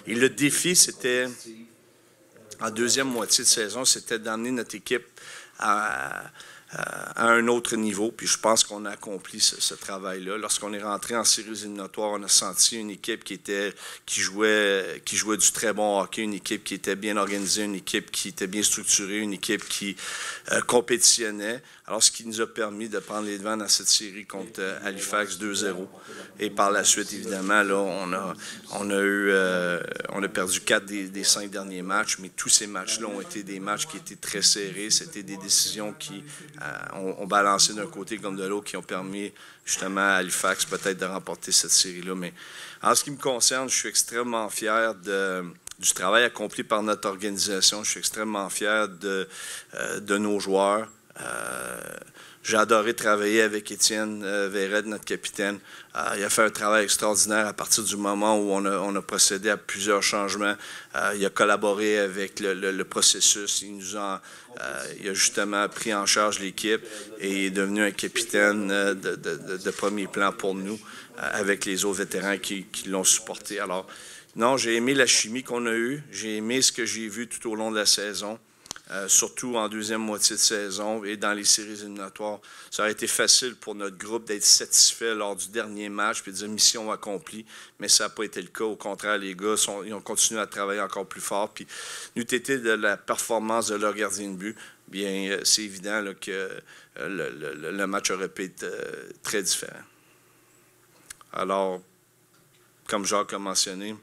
Et le défi, c'était, en deuxième moitié de saison, c'était d'amener notre équipe à un autre niveau. Puis je pense qu'on a accompli ce travail-là. Lorsqu'on est rentré en séries éliminatoires, on a senti une équipe qui jouait du très bon hockey, une équipe qui était bien organisée, une équipe qui était bien structurée, une équipe qui compétitionnait. Alors, ce qui nous a permis de prendre les devants dans cette série contre Halifax 2-0. Et par la suite, évidemment, là, on a perdu 4 des 5 derniers matchs, mais tous ces matchs-là ont été des matchs qui étaient très serrés. C'était des décisions qui ont balancé d'un côté comme de l'autre, qui ont permis justement à Halifax peut-être de remporter cette série-là. Mais en ce qui me concerne, je suis extrêmement fier du travail accompli par notre organisation. Je suis extrêmement fier de nos joueurs. J'ai adoré travailler avec Étienne Verrette, notre capitaine. Il a fait un travail extraordinaire à partir du moment où on a procédé à plusieurs changements. Il a collaboré avec le processus. Il a justement pris en charge l'équipe et est devenu un capitaine de premier plan pour nous, avec les autres vétérans qui l'ont supporté. Alors, non, j'ai aimé la chimie qu'on a eue. J'ai aimé ce que j'ai vu tout au long de la saison. Surtout en deuxième moitié de saison et dans les séries éliminatoires. Ça aurait été facile pour notre groupe d'être satisfait lors du dernier match et de dire mission accomplie, mais ça n'a pas été le cas. Au contraire, les gars, ils ont continué à travailler encore plus fort. Puis, n'eût été de la performance de leur gardien de but, bien, c'est évident là, que le match aurait pu être très différent. Alors, comme Jacques a mentionné,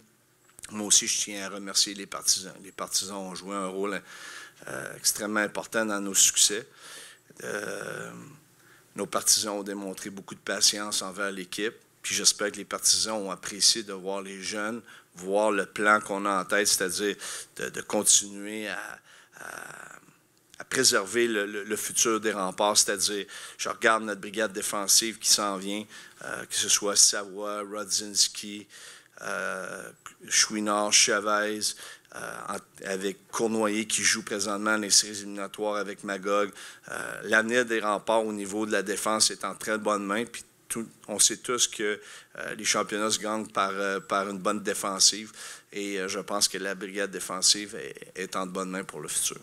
moi aussi, je tiens à remercier les partisans. Les partisans ont joué un rôle extrêmement important dans nos succès. Nos partisans ont démontré beaucoup de patience envers l'équipe. Puis j'espère que les partisans ont apprécié de voir les jeunes, voir le plan qu'on a en tête, c'est-à-dire de continuer à préserver le futur des remparts, c'est-à-dire, je regarde notre brigade défensive qui s'en vient, que ce soit Savoie, Rodzinski, Chouinard, Chavez, avec Cournoyer qui joue présentement dans les séries éliminatoires avec Magog. L'avenir des remparts au niveau de la défense est en très bonne main. Puis on sait tous que les championnats se gagnent par une bonne défensive. Et je pense que la brigade défensive est en bonne main pour le futur.